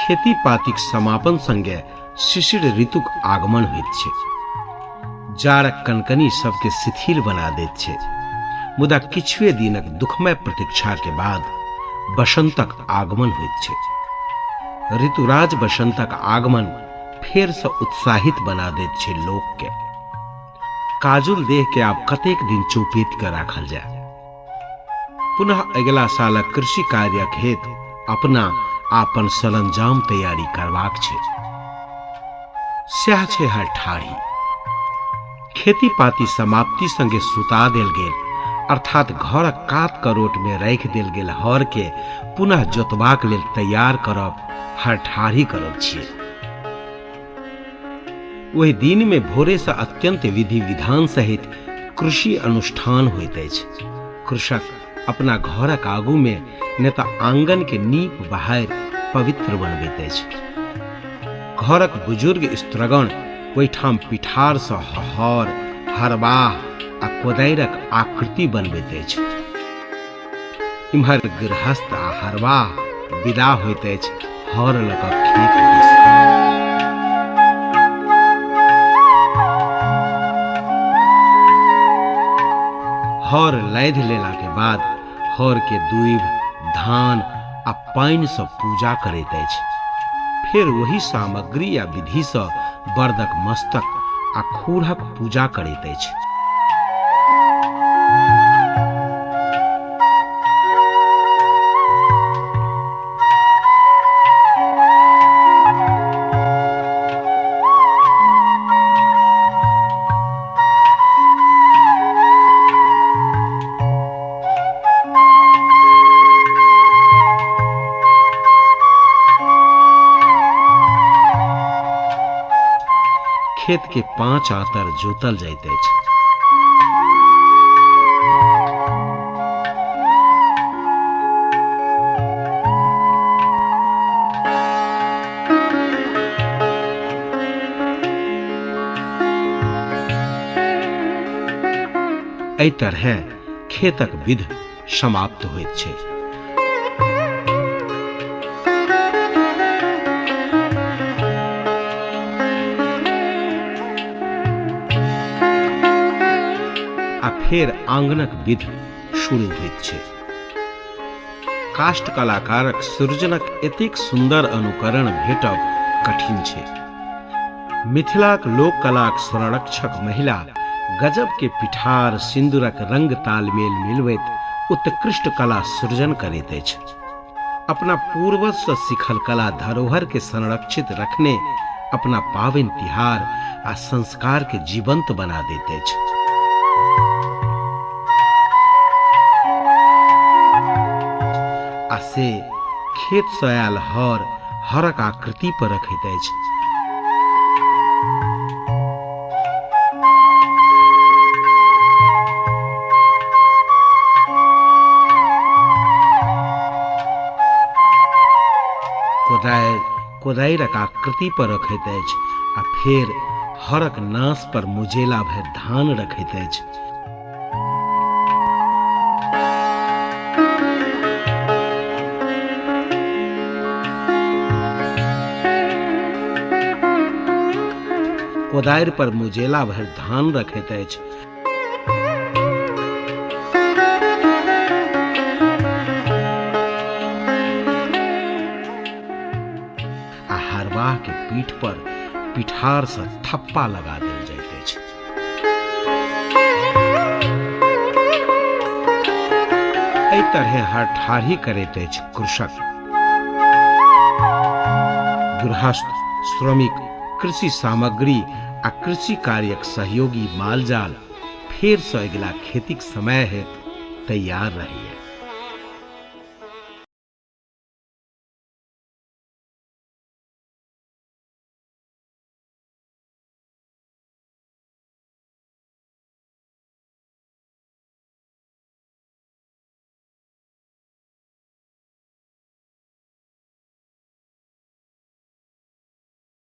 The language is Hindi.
खेती पातिक समापन संगे शिशिर ऋतुक आगमन होइत छै। जाड़क कनकनी सबके शिथिल बना दैत छै, मुदा किछुए दिनक दुखमय प्रतीक्षा के बाद बसंतक आगमन होइत छै। ऋतुराज बसंतक आगमन फेर से उत्साहित बना दैत छै लोक के। काजुल देह के आब कतेक दिन चौपेट के राखल जाय। पुनः अगिला सालक कृषि कार्यक हेतु अपना आपन सरंजाम तैयारी करबाक छै। सएह छै हर ठाढ़ी। खेती पाती समाप्ति संगे सुता देल गेल, अर्थात घरक कात करोट में राखि देल गेल हर के पुनः जोतबाक लेल तैयार करब हर ठाढ़ी करब छियै। वही दिन में भोरे से अत्यंत विधि विधान सहित कृषि अनुष्ठान होइत अछि। कृषक अपना घरक आगू में ने तऽ आंगन के नीप बहारि पवित्र बनबैत अछि। घरक बुजुर्ग स्त्रीगण ओहिठाम पिठार सँ हर, हरबाह आ कोदारिक आकृति बनबैत अछि। इम्हर गृहस्थ आ हरबाह विदा होइत अछि हर लऽ कऽ खेत दिस। हर लादि लेला के बाद हर के दूइब, धान आ पानि सँ पूजा करैत अछि। फिर वही सामग्री या विधि सँ बरदक मस्तक आ खूरहक पूजा करैत अछि। खेत के 5 आतर जोतल जाइत अछि। एहि तरहे खेतक विध समाप्त होइत छै। आ फेर आंगनक विध शुरू होइत छै। काष्ठ कलाकारक सृजनक एतेक सुंदर अनुकरण भेटब कठिन छै। मिथिलाक लोक कलाक संरक्षक महिला गजब के पिठार सिंदूरक रंग तालमेल मिलबैत उत्कृष्ट कला सृजन करैत अछि। अपना पूर्वज सँ सिखल कला धरोहर के संरक्षित रखने अपना पावनि तिहार आ संस्कार के जीवंत बना दैत अछि। आ से खेत सँ आयल हरक आकृति पर रखैत अछि। कोदारिक आकृति पर रखैत अछि आ फेर हरक नास पर मुजेला भरि धान रखैत अछि। कोदारि पर मुजेला भरि धान रखैत अछि। आ हरबाह के पीठ पर पिठार सँ थप्पा लगा देल जाइत अछि। एहि तरहे हर ठाढ़ी करैत अछि कृषक। गृहस्थ, श्रमिक, कृषि सामग्री आ कृषि कार्यक सहयोगी मालजाल फेर सँ अगिला खेतीक समय हेतु तैयार रहैए।